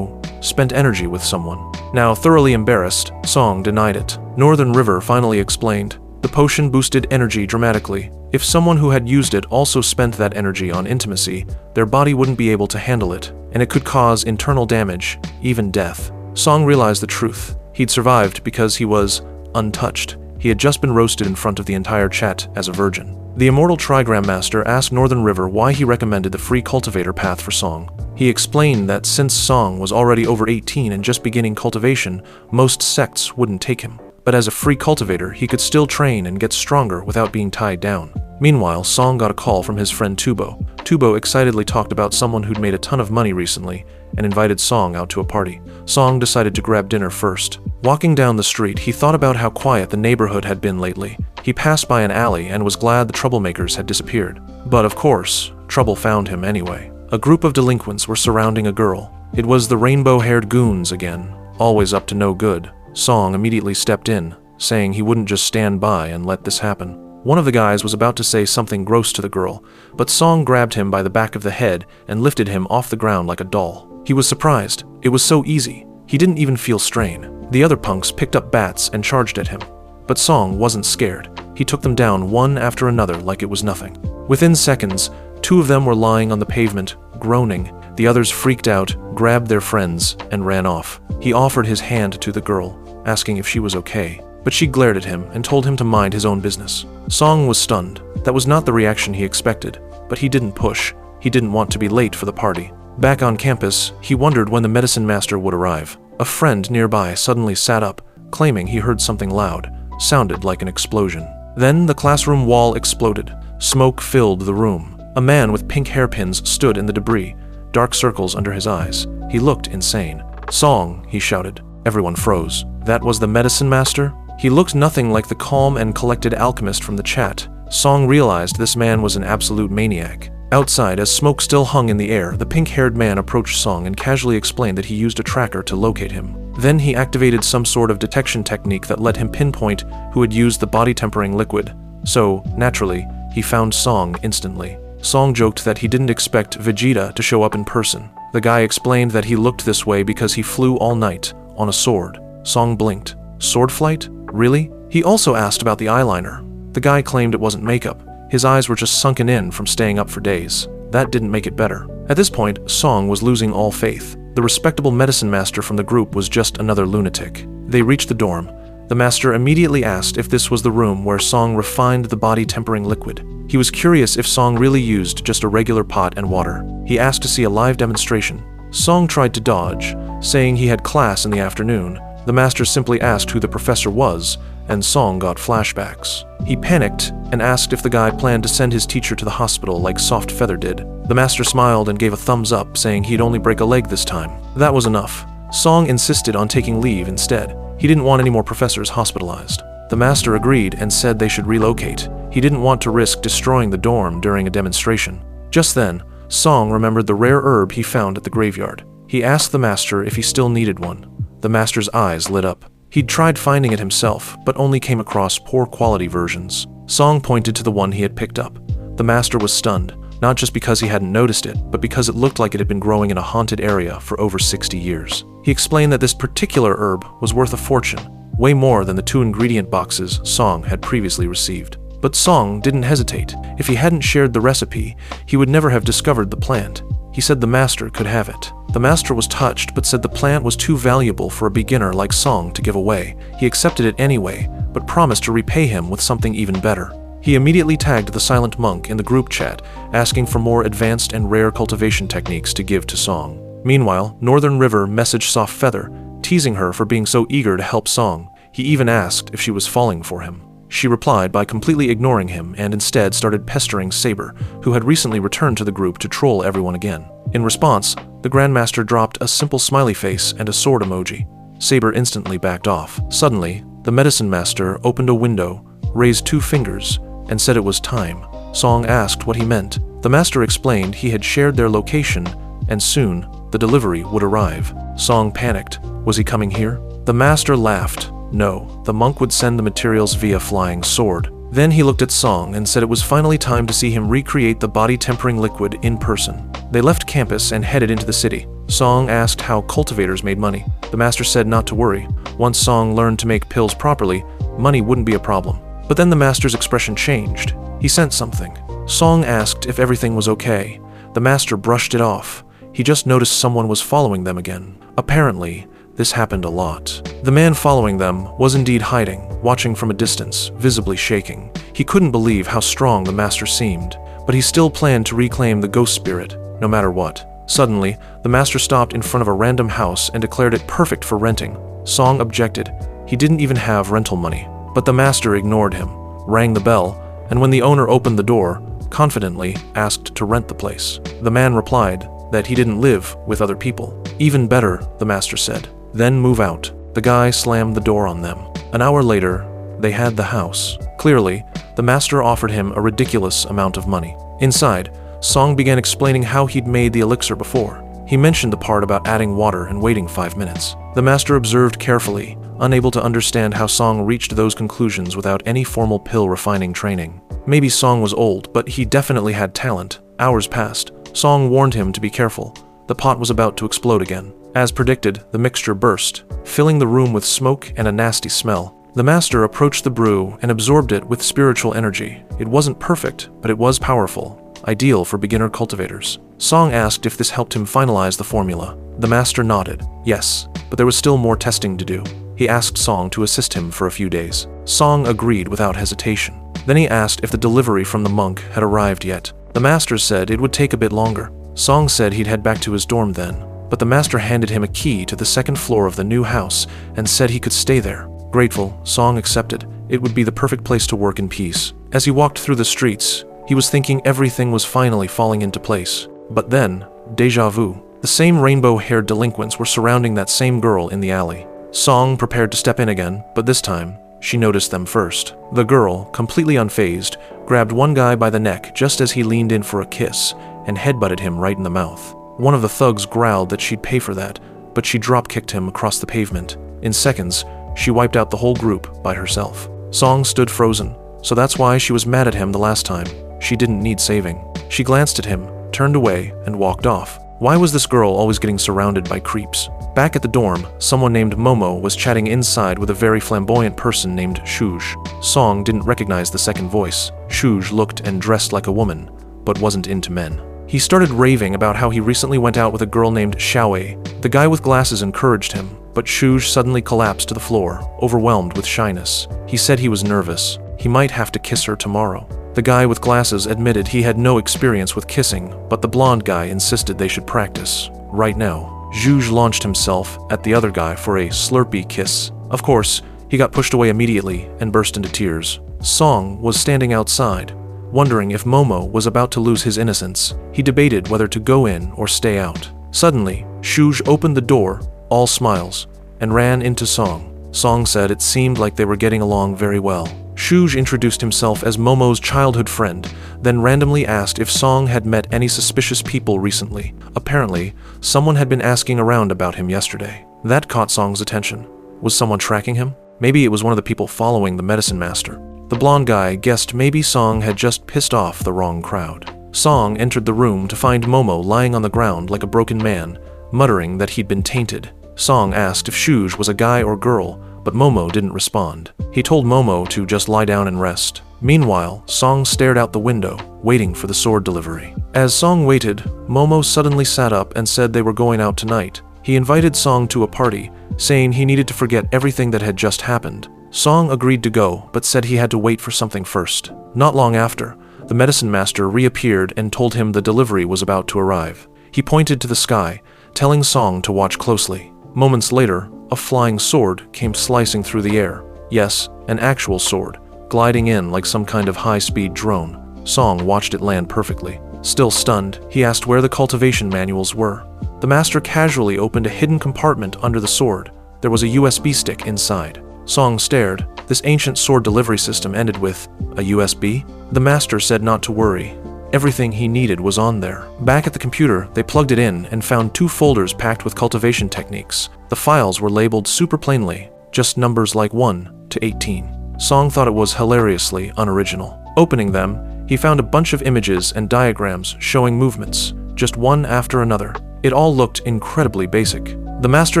spent energy with someone. Now thoroughly embarrassed, Song denied it. Northern River finally explained. The potion boosted energy dramatically. If someone who had used it also spent that energy on intimacy, their body wouldn't be able to handle it, and it could cause internal damage, even death. Song realized the truth. He'd survived because he was untouched. He had just been roasted in front of the entire chat as a virgin. The immortal Trigram Master asked Northern River why he recommended the free cultivator path for Song. He explained that since Song was already over 18 and just beginning cultivation, most sects wouldn't take him. But as a free cultivator, he could still train and get stronger without being tied down. Meanwhile, Song got a call from his friend Tubo. Tubo excitedly talked about someone who'd made a ton of money recently and invited Song out to a party. Song decided to grab dinner first. Walking down the street, he thought about how quiet the neighborhood had been lately. He passed by an alley and was glad the troublemakers had disappeared. But of course, trouble found him anyway. A group of delinquents were surrounding a girl. It was the rainbow-haired goons again, always up to no good. Song immediately stepped in, saying he wouldn't just stand by and let this happen. One of the guys was about to say something gross to the girl, but Song grabbed him by the back of the head and lifted him off the ground like a doll. He was surprised. It was so easy. He didn't even feel strain. The other punks picked up bats and charged at him. But Song wasn't scared. He took them down one after another like it was nothing. Within seconds, 2 of them were lying on the pavement, groaning. The others freaked out, grabbed their friends, and ran off. He offered his hand to the girl, asking if she was okay, but she glared at him and told him to mind his own business. Song was stunned. That was not the reaction he expected, but he didn't push. He didn't want to be late for the party. Back on campus, he wondered when the medicine master would arrive. A friend nearby suddenly sat up, claiming he heard something loud. Sounded like an explosion. Then the classroom wall exploded. Smoke filled the room. A man with pink hairpins stood in the debris, dark circles under his eyes. He looked insane. Song, he shouted. Everyone froze. That was the medicine master? He looked nothing like the calm and collected alchemist from the chat. Song realized this man was an absolute maniac. Outside, as smoke still hung in the air, the pink-haired man approached Song and casually explained that he used a tracker to locate him. Then he activated some sort of detection technique that let him pinpoint who had used the body-tempering liquid. So, naturally, he found Song instantly. Song joked that he didn't expect Vegeta to show up in person. The guy explained that he looked this way because he flew all night, on a sword. Song blinked. Sword flight? Really? He also asked about the eyeliner. The guy claimed it wasn't makeup. His eyes were just sunken in from staying up for days. That didn't make it better. At this point, Song was losing all faith. The respectable medicine master from the group was just another lunatic. They reached the dorm. The master immediately asked if this was the room where Song refined the body-tempering liquid. He was curious if Song really used just a regular pot and water. He asked to see a live demonstration. Song tried to dodge, saying he had class in the afternoon. The master simply asked who the professor was, and Song got flashbacks. He panicked and asked if the guy planned to send his teacher to the hospital like Softfeather did. The master smiled and gave a thumbs up, saying he'd only break a leg this time. That was enough. Song insisted on taking leave instead. He didn't want any more professors hospitalized. The The master agreed and said they should relocate. He didn't want to risk destroying the dorm during a demonstration. Just then, Song remembered the rare herb he found at the graveyard. He asked the master if he still needed one. The master's eyes lit up. He'd tried finding it himself, but only came across poor quality versions. Song pointed to the one he had picked up. The master was stunned, not just because he hadn't noticed it, but because it looked like it had been growing in a haunted area for over 60 years. He explained that this particular herb was worth a fortune, way more than the 2 ingredient boxes Song had previously received. But Song didn't hesitate. If he hadn't shared the recipe, he would never have discovered the plant. He said the master could have it. The master was touched, but said the plant was too valuable for a beginner like Song to give away. He accepted it anyway, but promised to repay him with something even better. He immediately tagged the silent monk in the group chat, asking for more advanced and rare cultivation techniques to give to Song. Meanwhile, Northern River messaged Soft Feather, teasing her for being so eager to help Song. He even asked if she was falling for him. She replied by completely ignoring him and instead started pestering Saber, who had recently returned to the group to troll everyone again. In response, the Grandmaster dropped a simple smiley face and a sword emoji. Saber instantly backed off. Suddenly, the Medicine Master opened a window, raised 2 fingers, and said it was time. Song asked what he meant. The master explained he had shared their location, and soon, the delivery would arrive. Song panicked. Was he coming here? The master laughed. No, the monk would send the materials via flying sword. Then he looked at Song and said it was finally time to see him recreate the body-tempering liquid in person. They left campus and headed into the city. Song asked how cultivators made money. The master said not to worry. Once Song learned to make pills properly, money wouldn't be a problem. But then the master's expression changed. He sensed something. Song asked if everything was okay. The master brushed it off. He just noticed someone was following them again. Apparently, this happened a lot. The man following them was indeed hiding, watching from a distance, visibly shaking. He couldn't believe how strong the master seemed, but he still planned to reclaim the ghost spirit, no matter what. Suddenly, the master stopped in front of a random house and declared it perfect for renting. Song objected. He didn't even have rental money. But the master ignored him, rang the bell, and when the owner opened the door, confidently asked to rent the place. The man replied that he didn't live with other people. Even better, the master said. Then move out. The guy slammed the door on them. An hour later, they had the house. Clearly, the master offered him a ridiculous amount of money. Inside, Song began explaining how he'd made the elixir before. He mentioned the part about adding water and waiting 5 minutes. The master observed carefully, unable to understand how Song reached those conclusions without any formal pill refining training. Maybe Song was old, but he definitely had talent. Hours passed. Song warned him to be careful. The pot was about to explode again. As predicted, the mixture burst, filling the room with smoke and a nasty smell. The master approached the brew and absorbed it with spiritual energy. It wasn't perfect, but it was powerful, ideal for beginner cultivators. Song asked if this helped him finalize the formula. The master nodded. Yes, but there was still more testing to do. He asked Song to assist him for a few days. Song agreed without hesitation. Then he asked if the delivery from the monk had arrived yet. The master said it would take a bit longer. Song said he'd head back to his dorm then, but the master handed him a key to the 2nd floor of the new house and said he could stay there. Grateful, Song accepted. It would be the perfect place to work in peace. As he walked through the streets, he was thinking everything was finally falling into place. But then, déjà vu. The same rainbow-haired delinquents were surrounding that same girl in the alley. Song prepared to step in again, but this time, she noticed them first. The girl, completely unfazed, grabbed one guy by the neck just as he leaned in for a kiss and headbutted him right in the mouth. One of the thugs growled that she'd pay for that, but she drop-kicked him across the pavement. In seconds, she wiped out the whole group by herself. Song stood frozen, so that's why she was mad at him the last time. She didn't need saving. She glanced at him, turned away, and walked off. Why was this girl always getting surrounded by creeps? Back at the dorm, someone named Momo was chatting inside with a very flamboyant person named Shuj. Song didn't recognize the second voice. Shuj looked and dressed like a woman, but wasn't into men. He started raving about how he recently went out with a girl named Xiaowei. The guy with glasses encouraged him, but Shuj suddenly collapsed to the floor, overwhelmed with shyness. He said he was nervous. He might have to kiss her tomorrow. The guy with glasses admitted he had no experience with kissing, but the blonde guy insisted they should practice. Right now, Zhuge launched himself at the other guy for a slurpy kiss. Of course, he got pushed away immediately and burst into tears. Song was standing outside, wondering if Momo was about to lose his innocence. He debated whether to go in or stay out. Suddenly, Shuj opened the door, all smiles, and ran into Song. Song said it seemed like they were getting along very well. Shuj introduced himself as Momo's childhood friend, then randomly asked if Song had met any suspicious people recently. Apparently, someone had been asking around about him yesterday. That caught Song's attention. Was someone tracking him? Maybe it was one of the people following the medicine master. The blonde guy guessed maybe Song had just pissed off the wrong crowd. Song entered the room to find Momo lying on the ground like a broken man, muttering that he'd been tainted. Song asked if Shuj was a guy or girl, but Momo didn't respond. He told Momo to just lie down and rest. Meanwhile, Song stared out the window, waiting for the sword delivery. As Song waited, Momo suddenly sat up and said they were going out tonight. He invited Song to a party, saying he needed to forget everything that had just happened. Song agreed to go, but said he had to wait for something first. Not long after, the medicine master reappeared and told him the delivery was about to arrive. He pointed to the sky, telling Song to watch closely. Moments later, a flying sword came slicing through the air. Yes, an actual sword, gliding in like some kind of high-speed drone. Song watched it land perfectly. Still stunned, he asked where the cultivation manuals were. The master casually opened a hidden compartment under the sword. There was a USB stick inside. Song stared. This ancient sword delivery system ended with a USB? The master said not to worry. Everything he needed was on there. Back at the computer, they plugged it in and found 2 folders packed with cultivation techniques. The files were labeled super plainly, just numbers like 1 to 18. Song thought it was hilariously unoriginal. Opening them, he found a bunch of images and diagrams showing movements, just one after another. It all looked incredibly basic. The master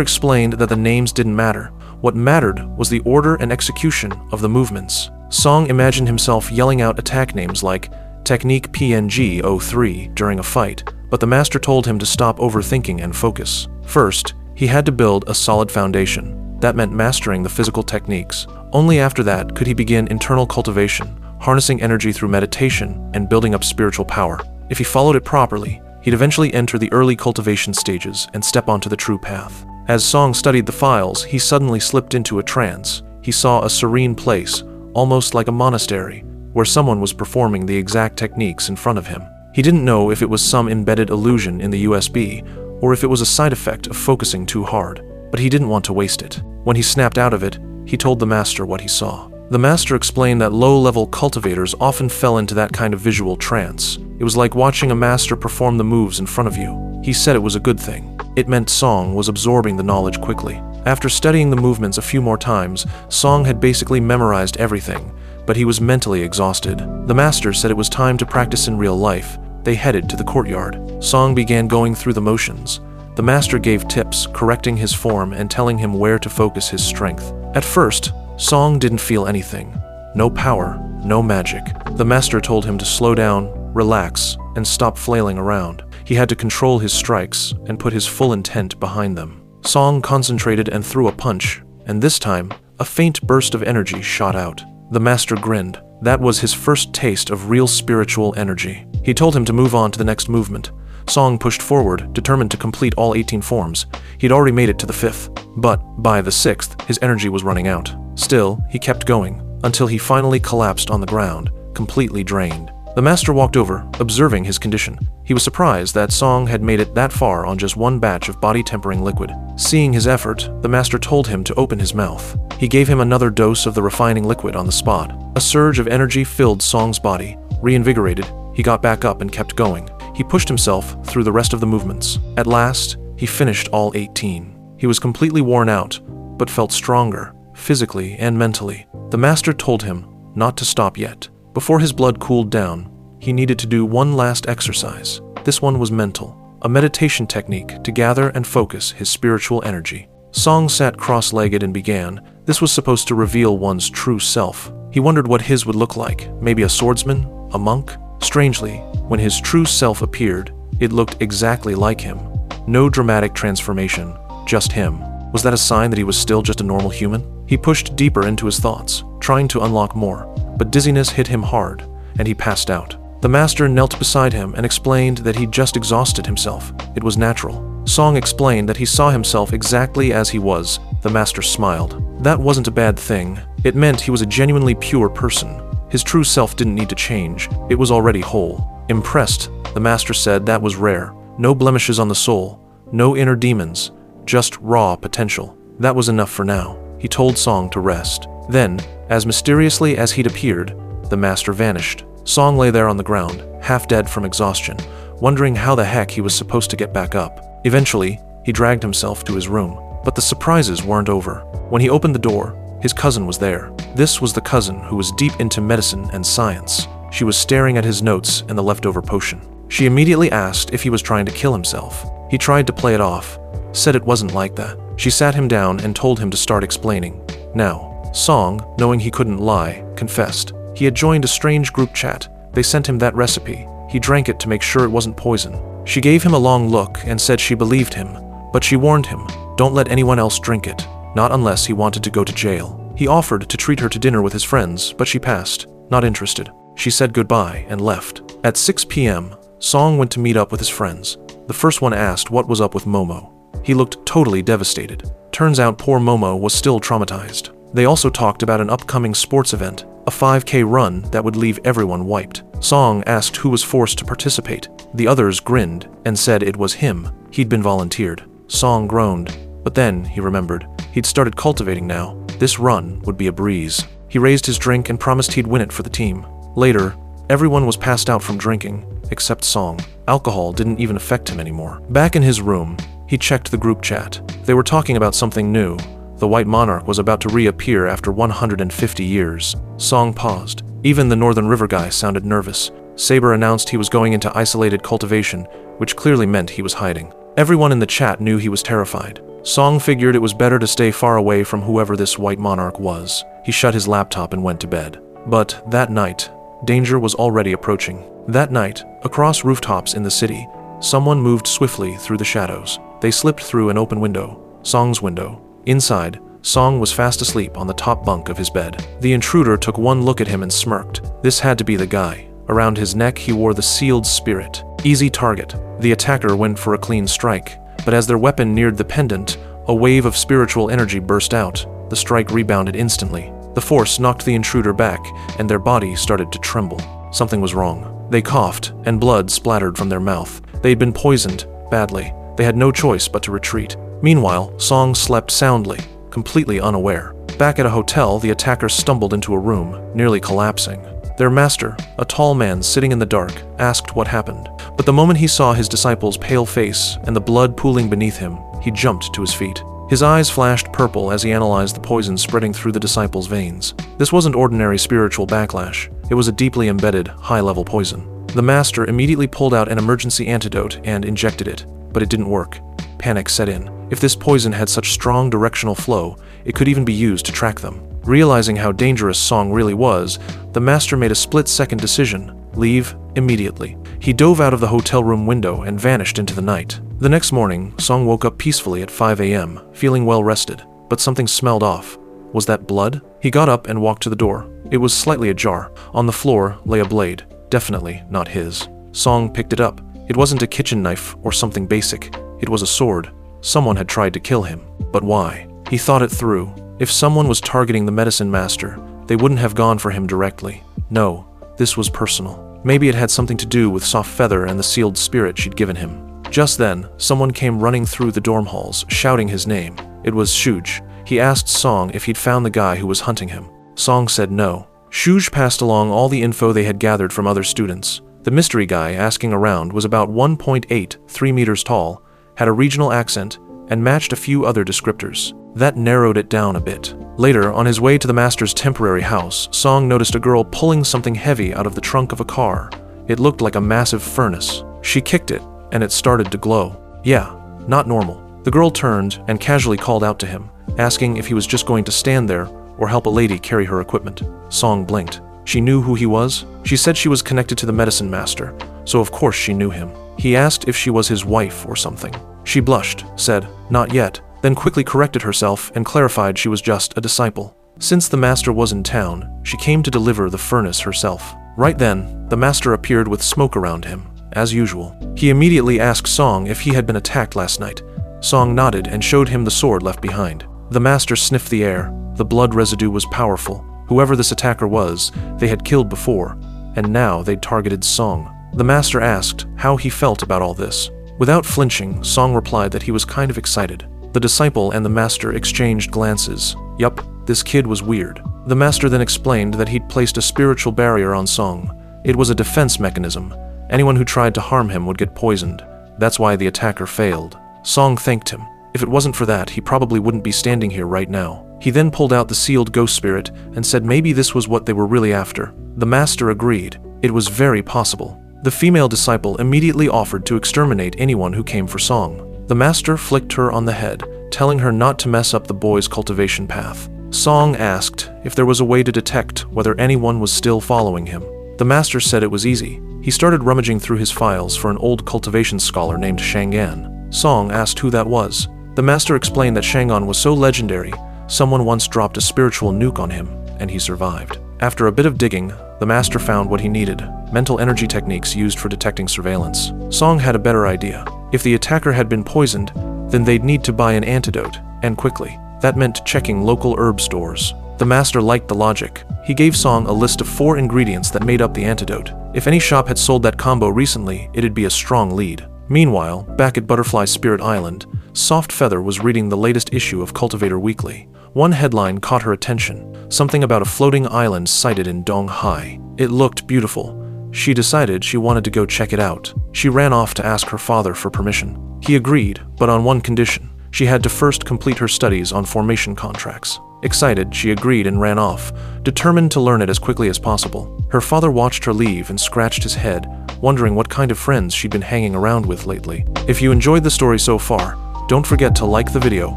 explained that the names didn't matter. What mattered was the order and execution of the movements. Song imagined himself yelling out attack names like Technique PNG 03 during a fight, but the master told him to stop overthinking and focus. First, he had to build a solid foundation. That meant mastering the physical techniques. Only after that could he begin internal cultivation, harnessing energy through meditation and building up spiritual power. If he followed it properly, he'd eventually enter the early cultivation stages and step onto the true path. As Song studied the files, he suddenly slipped into a trance. He saw a serene place, almost like a monastery, where someone was performing the exact techniques in front of him. He didn't know if it was some embedded illusion in the USB, or if it was a side effect of focusing too hard, but he didn't want to waste it. When he snapped out of it, he told the master what he saw. The master explained that low-level cultivators often fell into that kind of visual trance. It was like watching a master perform the moves in front of you. He said it was a good thing. It meant Song was absorbing the knowledge quickly. After studying the movements a few more times, Song had basically memorized everything, but he was mentally exhausted. The master said it was time to practice in real life. They headed to the courtyard. Song began going through the motions. The master gave tips, correcting his form and telling him where to focus his strength. At first, Song didn't feel anything. No power, no magic. The master told him to slow down, relax, and stop flailing around. He had to control his strikes and put his full intent behind them. Song concentrated and threw a punch, and this time, a faint burst of energy shot out. The master grinned. That was his first taste of real spiritual energy. He told him to move on to the next movement. Song pushed forward, determined to complete all 18 forms. He'd already made it to the 5th, but by the 6th, his energy was running out. Still, he kept going, until he finally collapsed on the ground, completely drained. The master walked over, observing his condition. He was surprised that Song had made it that far on just one batch of body-tempering liquid. Seeing his effort, the master told him to open his mouth. He gave him another dose of the refining liquid on the spot. A surge of energy filled Song's body. Reinvigorated, he got back up and kept going. He pushed himself through the rest of the movements. At last, he finished all 18. He was completely worn out, but felt stronger, physically and mentally. The master told him not to stop yet. Before his blood cooled down, he needed to do one last exercise. This one was mental, a meditation technique to gather and focus his spiritual energy. Song sat cross-legged and began. This was supposed to reveal one's true self. He wondered what his would look like, maybe a swordsman, a monk? Strangely, when his true self appeared, it looked exactly like him. No dramatic transformation, just him. Was that a sign that he was still just a normal human? He pushed deeper into his thoughts, trying to unlock more, but dizziness hit him hard, and he passed out. The master knelt beside him and explained that he'd just exhausted himself. It was natural. Song explained that he saw himself exactly as he was. The master smiled. That wasn't a bad thing. It meant he was a genuinely pure person. His true self didn't need to change. It was already whole. Impressed, the master said that was rare. No blemishes on the soul, no inner demons, just raw potential. That was enough for now. He told Song to rest. Then, as mysteriously as he'd appeared, the master vanished. Song lay there on the ground, half dead from exhaustion, wondering how the heck he was supposed to get back up. Eventually, he dragged himself to his room. But the surprises weren't over. When he opened the door, his cousin was there. This was the cousin who was deep into medicine and science. She was staring at his notes and the leftover potion. She immediately asked if he was trying to kill himself. He tried to play it off, said it wasn't like that. She sat him down and told him to start explaining. Now, Song, knowing he couldn't lie, confessed. He had joined a strange group chat. They sent him that recipe. He drank it to make sure it wasn't poison. She gave him a long look and said she believed him, but she warned him, don't let anyone else drink it, not unless he wanted to go to jail. He offered to treat her to dinner with his friends, but she passed, not interested. She said goodbye and left. At 6 p.m., Song went to meet up with his friends. The first one asked what was up with Momo. He looked totally devastated. Turns out poor Momo was still traumatized. They also talked about an upcoming sports event, a 5K run that would leave everyone wiped. Song asked who was forced to participate. The others grinned and said it was him. He'd been volunteered. Song groaned, but then he remembered. He'd started cultivating now. This run would be a breeze. He raised his drink and promised he'd win it for the team. Later, everyone was passed out from drinking, except Song. Alcohol didn't even affect him anymore. Back in his room, he checked the group chat. They were talking about something new. The White Monarch was about to reappear after 150 years. Song paused. Even the Northern River guy sounded nervous. Saber announced he was going into isolated cultivation, which clearly meant he was hiding. Everyone in the chat knew he was terrified. Song figured it was better to stay far away from whoever this White Monarch was. He shut his laptop and went to bed. But that night, danger was already approaching. That night, across rooftops in the city, someone moved swiftly through the shadows. They slipped through an open window, Song's window. Inside, Song was fast asleep on the top bunk of his bed. The intruder took one look at him and smirked. This had to be the guy. Around his neck he wore the sealed spirit. Easy target. The attacker went for a clean strike, but as their weapon neared the pendant, a wave of spiritual energy burst out. The strike rebounded instantly. The force knocked the intruder back, and their body started to tremble. Something was wrong. They coughed, and blood splattered from their mouth. They had been poisoned, badly. They had no choice but to retreat. Meanwhile, Song slept soundly, completely unaware. Back at a hotel, the attacker stumbled into a room, nearly collapsing. Their master, a tall man sitting in the dark, asked what happened. But the moment he saw his disciple's pale face and the blood pooling beneath him, he jumped to his feet. His eyes flashed purple as he analyzed the poison spreading through the disciple's veins. This wasn't ordinary spiritual backlash. It was a deeply embedded, high-level poison. The master immediately pulled out an emergency antidote and injected it, but it didn't work. Panic set in. If this poison had such strong directional flow, it could even be used to track them. Realizing how dangerous Song really was, the master made a split-second decision: leave immediately. He dove out of the hotel room window and vanished into the night. The next morning, Song woke up peacefully at 5 a.m., feeling well rested, but something smelled off. Was that blood? He got up and walked to the door. It was slightly ajar. On the floor lay a blade, definitely not his. Song picked it up. It wasn't a kitchen knife or something basic. It was a sword. Someone had tried to kill him. But why? He thought it through. If someone was targeting the medicine master, they wouldn't have gone for him directly. No, this was personal. Maybe it had something to do with Soft Feather and the sealed spirit she'd given him. Just then, someone came running through the dorm halls, shouting his name. It was Shuj. He asked Song if he'd found the guy who was hunting him. Song said no. Shuj passed along all the info they had gathered from other students. The mystery guy asking around was about 1.83 meters tall, had a regional accent, and matched a few other descriptors. That narrowed it down a bit. Later, on his way to the master's temporary house, Song noticed a girl pulling something heavy out of the trunk of a car. It looked like a massive furnace. She kicked it, and it started to glow. Yeah, not normal. The girl turned and casually called out to him, asking if he was just going to stand there or help a lady carry her equipment. Song blinked. She knew who he was. She said she was connected to the medicine master, so of course she knew him. He asked if she was his wife or something. She blushed, said, "Not yet," then quickly corrected herself and clarified she was just a disciple. Since the master was in town, she came to deliver the furnace herself. Right then, the master appeared with smoke around him, as usual. He immediately asked Song if he had been attacked last night. Song nodded and showed him the sword left behind. The master sniffed the air. The blood residue was powerful. Whoever this attacker was, they had killed before, and now they'd targeted Song. The master asked how he felt about all this. Without flinching, Song replied that he was kind of excited. The disciple and the master exchanged glances. Yup, this kid was weird. The master then explained that he'd placed a spiritual barrier on Song. It was a defense mechanism. Anyone who tried to harm him would get poisoned. That's why the attacker failed. Song thanked him. If it wasn't for that, he probably wouldn't be standing here right now. He then pulled out the sealed ghost spirit and said maybe this was what they were really after. The master agreed. It was very possible. The female disciple immediately offered to exterminate anyone who came for Song. The master flicked her on the head, telling her not to mess up the boy's cultivation path. Song asked if there was a way to detect whether anyone was still following him. The master said it was easy. He started rummaging through his files for an old cultivation scholar named Shangan. Song asked who that was. The master explained that Shangan was so legendary, someone once dropped a spiritual nuke on him, and he survived. After a bit of digging, the master found what he needed: mental energy techniques used for detecting surveillance. Song had a better idea. If the attacker had been poisoned, then they'd need to buy an antidote, and quickly. That meant checking local herb stores. The master liked the logic. He gave Song a list of 4 ingredients that made up the antidote. If any shop had sold that combo recently, it'd be a strong lead. Meanwhile, back at Butterfly Spirit Island, Soft Feather was reading the latest issue of Cultivator Weekly. One headline caught her attention, something about a floating island sighted in Donghai. It looked beautiful. She decided she wanted to go check it out. She ran off to ask her father for permission. He agreed, but on one condition. She had to first complete her studies on formation contracts. Excited, she agreed and ran off, determined to learn it as quickly as possible. Her father watched her leave and scratched his head, wondering what kind of friends she'd been hanging around with lately. If you enjoyed the story so far, don't forget to like the video,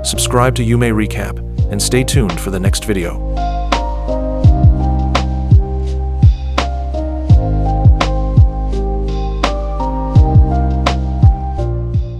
subscribe to Yume Recap, and stay tuned for the next video.